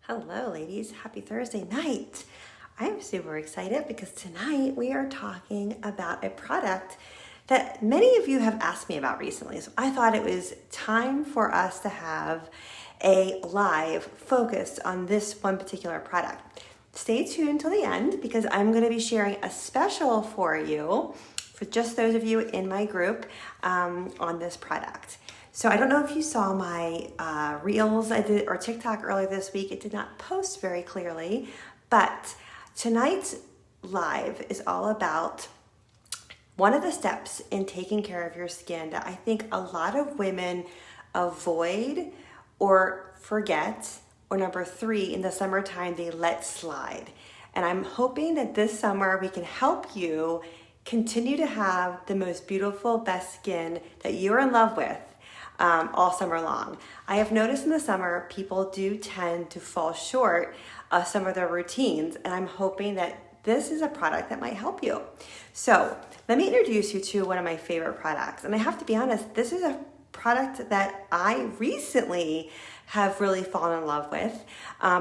Hello, ladies. Happy Thursday night. I'm super excited because tonight we are talking about a product that many of you have asked me about recently. So I thought it was time for us to have a live focused on this one particular product. Stay tuned until the end because I'm going to be sharing a special for you, for just those of you in my group, on this product. So I don't know if you saw my reels I did or TikTok earlier this week. It did not post very clearly, but tonight's live is all about one of the steps in taking care of your skin that I think a lot of women avoid or forget, or number 3, in the summertime, they let slide. And I'm hoping that this summer we can help you continue to have the most beautiful, best skin that you're in love with all summer long. I have noticed in the summer, people do tend to fall short of some of their routines, and I'm hoping that this is a product that might help you. So let me introduce you to one of my favorite products. And I have to be honest, this is a product that I recently have really fallen in love with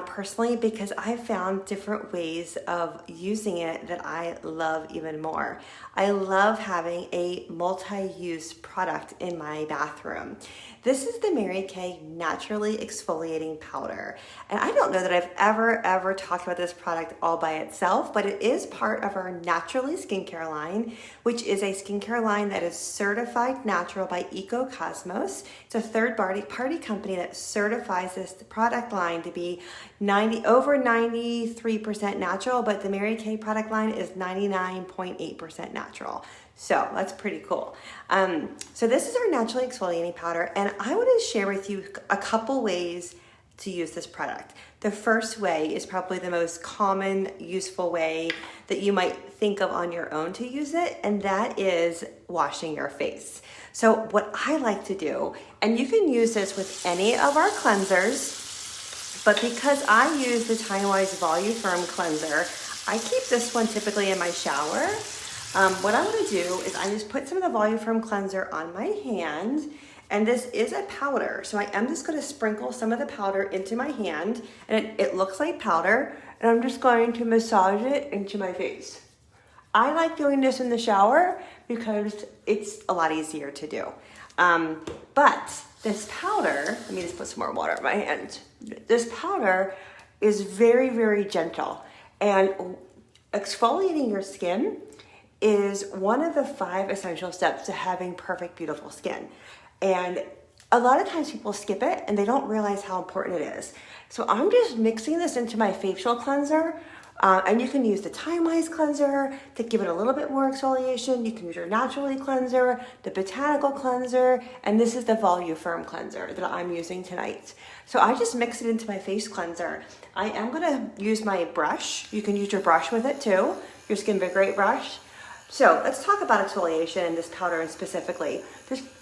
personally, because I found different ways of using it that I love even more. I love having a multi-use product in my bathroom. This is the Mary Kay Naturally Exfoliating Powder. And I don't know that I've ever talked about this product all by itself, but it is part of our Naturally skincare line, which is a skincare line that is certified natural by Eco Cosmos. It's a third-party company that certifies this product line to be over 93% natural, but the Mary Kay product line is 99.8% natural. So that's pretty cool. So this is our Naturally Exfoliating Powder, and I want to share with you a couple ways to use this product. The first way is probably the most common, useful way that you might think of on your own to use it, and that is washing your face. So what I like to do, and you can use this with any of our cleansers, but because I use the Time-Wise Volume Firm Cleanser, I keep this one typically in my shower. What I'm going to do is I just put some of the Volume Firm Cleanser on my hand, and this is a powder. So I am just going to sprinkle some of the powder into my hand, and it looks like powder, and I'm just going to massage it into my face. I like doing this in the shower because it's a lot easier to do. But this powder, let me just put some more water in my hand. This powder is very, very gentle, and exfoliating your skin is one of the 5 essential steps to having perfect, beautiful skin. And a lot of times people skip it and they don't realize how important it is. So I'm just mixing this into my facial cleanser. And you can use the Time-Wise cleanser to give it a little bit more exfoliation. You can use your Naturally cleanser, the Botanical cleanser, and this is the Volume Firm cleanser that I'm using tonight. So I just mix it into my face cleanser. I am gonna use my brush. You can use your brush with it too, your Skin Big Great brush. So let's talk about exfoliation and this powder specifically.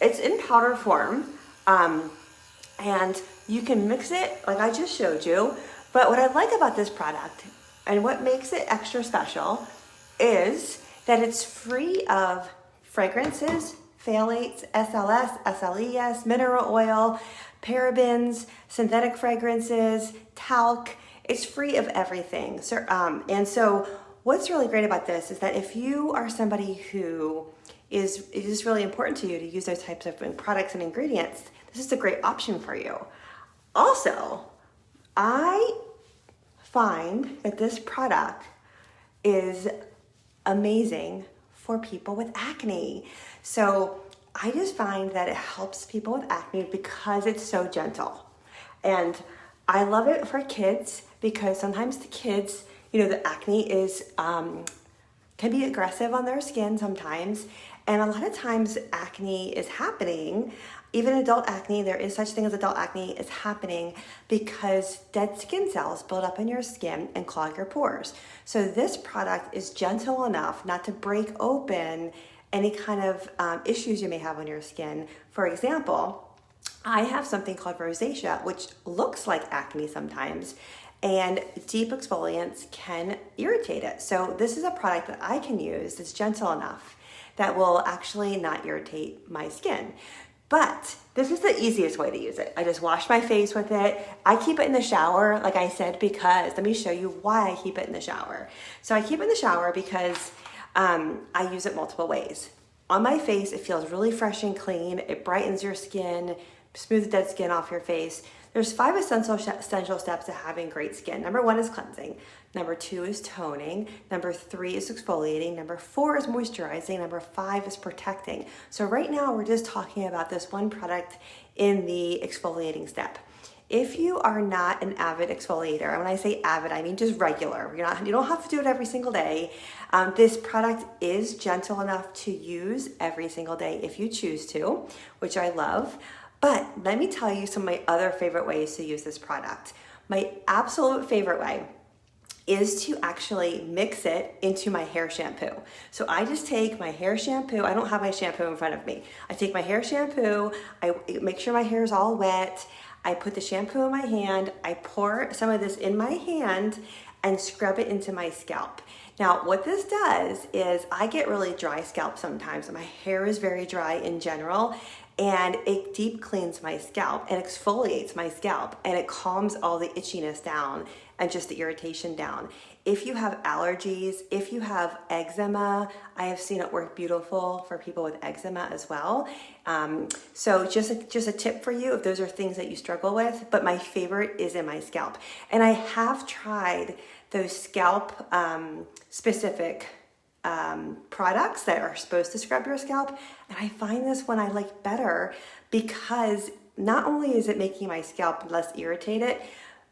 It's in powder form, and you can mix it like I just showed you. But what I like about this product, and what makes it extra special, is that it's free of fragrances, phthalates, SLS, SLES, mineral oil, parabens, synthetic fragrances, talc. It's free of everything. So, and so what's really great about this is that if you are somebody who it is really important to you to use those types of products and ingredients, this is a great option for you. Also, I find that this product is amazing for people with acne. So I just find that it helps people with acne because it's so gentle. And I love it for kids because sometimes the kids, the acne is can be aggressive on their skin sometimes. And a lot of times acne is happening, even adult acne, there is such thing as adult acne, is happening because dead skin cells build up in your skin and clog your pores. So this product is gentle enough not to break open any kind of issues you may have on your skin. For example, I have something called rosacea, which looks like acne sometimes, and deep exfoliants can irritate it. So this is a product that I can use that's gentle enough that will actually not irritate my skin. But this is the easiest way to use it. I just wash my face with it. I keep it in the shower, like I said, because let me show you why I keep it in the shower. So I keep it in the shower because I use it multiple ways. On my face, it feels really fresh and clean. It brightens your skin, smooths dead skin off your face. There's 5 essential steps to having great skin. Number 1 is cleansing. Number 2 is toning. Number 3 is exfoliating. Number 4 is moisturizing. Number 5 is protecting. So right now we're just talking about this one product in the exfoliating step. If you are not an avid exfoliator, and when I say avid, I mean just regular. You don't have to do it every single day. This product is gentle enough to use every single day if you choose to, which I love. But let me tell you some of my other favorite ways to use this product. My absolute favorite way is to actually mix it into my hair shampoo. So I just take my hair shampoo. I don't have my shampoo in front of me. I take my hair shampoo. I make sure my hair is all wet. I put the shampoo in my hand. I pour some of this in my hand and scrub it into my scalp. Now, what this does is I get really dry scalp sometimes. My hair is very dry in general, and it deep cleans my scalp and exfoliates my scalp, and it calms all the itchiness down and just the irritation down. If you have allergies, if you have eczema, I have seen it work beautiful for people with eczema as well. So just a tip for you if those are things that you struggle with, but my favorite is in my scalp. And I have tried those scalp specific products that are supposed to scrub your scalp, and I find this one I like better because not only is it making my scalp less irritated,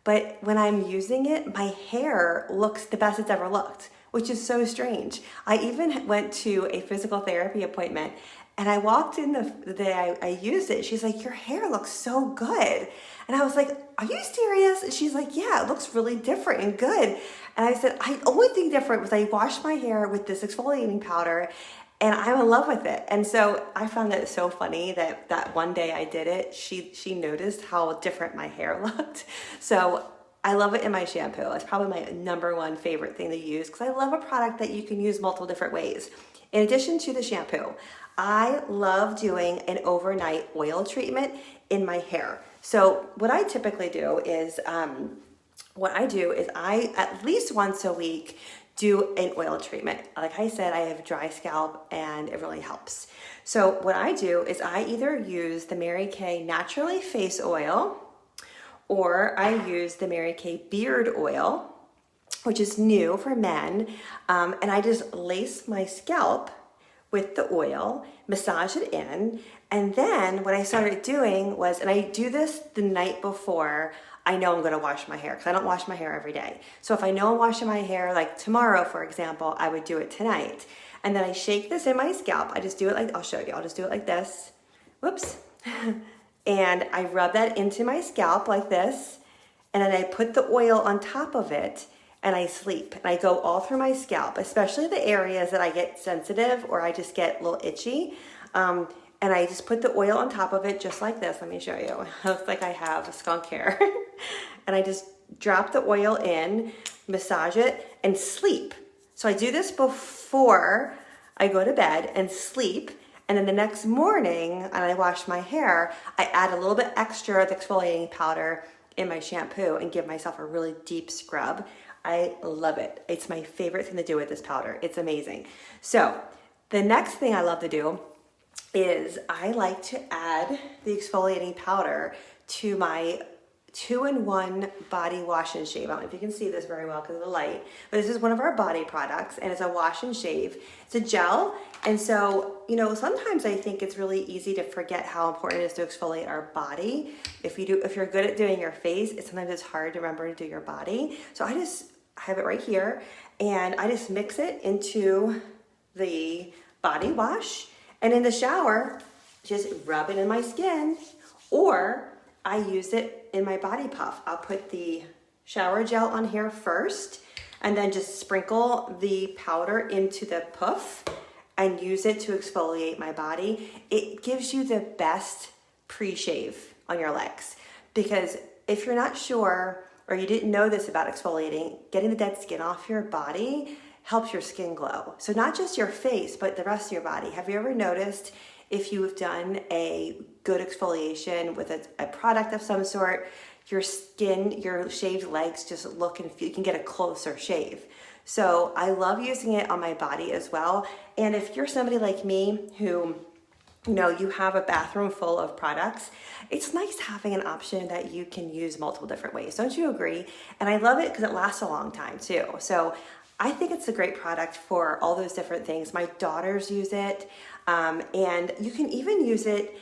but when I'm using it, my hair looks the best it's ever looked, which is so strange. I even went to a physical therapy appointment, and I walked in the day I used it. She's like, "Your hair looks so good." And I was like, "Are you serious?" And she's like, "Yeah, it looks really different and good." And I said, "I only thing different was I washed my hair with this exfoliating powder, and I'm in love with it." And so I found that so funny that one day I did it, she noticed how different my hair looked. So I love it in my shampoo. It's probably my number 1 favorite thing to use because I love a product that you can use multiple different ways. In addition to the shampoo, I love doing an overnight oil treatment in my hair. So what I typically do is, I at least once a week do an oil treatment. Like I said, I have dry scalp and it really helps. So what I do is I either use the Mary Kay Naturally Face Oil, or I use the Mary Kay Beard Oil, which is new for men. And I just lace my scalp with the oil, massage it in, and then what I started doing was, and I do this the night before I know I'm gonna wash my hair, because I don't wash my hair every day. So if I know I'm washing my hair, like tomorrow, for example, I would do it tonight. And then I shake this in my scalp. I just do it like, I'll show you, I'll just do it like this. Whoops. And I rub that into my scalp like this, and then I put the oil on top of it, and I sleep. And I go all through my scalp, especially the areas that I get sensitive or I just get a little itchy. And I just put the oil on top of it just like this. Let me show you. It looks like I have a skunk hair. And I just drop the oil in, massage it, and sleep. So I do this before I go to bed and sleep. And then the next morning, and I wash my hair, I add a little bit extra of the exfoliating powder in my shampoo and give myself a really deep scrub. I love it. It's my favorite thing to do with this powder. It's amazing. So the next thing I love to do is I like to add the exfoliating powder to my 2-in-1 body wash and shave. I don't know if you can see this very well because of the light, but this is one of our body products, and it's a wash and shave. It's a gel, and so, you know, sometimes I think it's really easy to forget how important it is to exfoliate our body. If you're good at doing your face, sometimes it's hard to remember to do your body. So I just have it right here, and I just mix it into the body wash, and in the shower, just rub it in my skin, or I use it in my body puff. I'll put the shower gel on here first, and then just sprinkle the powder into the puff and use it to exfoliate my body. It gives you the best pre-shave on your legs, because if you're not sure or you didn't know this about exfoliating, getting the dead skin off your body helps your skin glow. So not just your face, but the rest of your body. Have you ever noticed if you've done a good exfoliation with a product of some sort, your skin, your shaved legs just look and feel, you can get a closer shave. So I love using it on my body as well. And if you're somebody like me who, you have a bathroom full of products, it's nice having an option that you can use multiple different ways. Don't you agree? And I love it because it lasts a long time too. So I think it's a great product for all those different things. My daughters use it, and you can even use it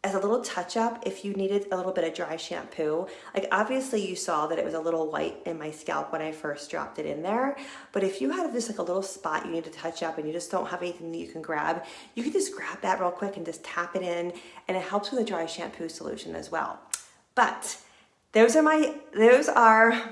as a little touch-up if you needed a little bit of dry shampoo. Like obviously you saw that it was a little white in my scalp when I first dropped it in there, but if you have just like a little spot you need to touch up and you just don't have anything that you can grab, you can just grab that real quick and just tap it in, and it helps with a dry shampoo solution as well. But those are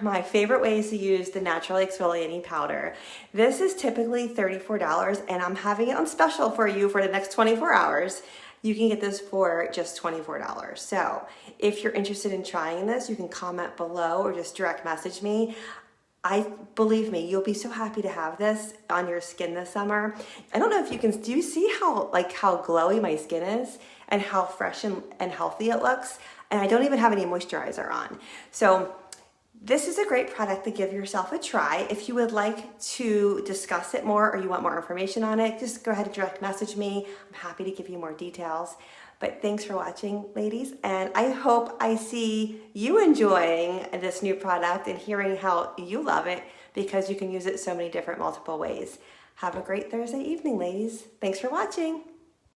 my favorite ways to use the Naturally Exfoliating powder. This is typically $34, and I'm having it on special for you for the next 24 hours. You can get this for just $24. So if you're interested in trying this, you can comment below or just direct message me. Believe me, you'll be so happy to have this on your skin this summer. I don't know if you can, do you see how glowy my skin is and how fresh and healthy it looks? And I don't even have any moisturizer on. So this is a great product to give yourself a try. If you would like to discuss it more or you want more information on it, just go ahead and direct message me. I'm happy to give you more details. But thanks for watching, ladies, and I hope I see you enjoying this new product and hearing how you love it, because you can use it so many different multiple ways. Have a great Thursday evening, ladies. Thanks for watching.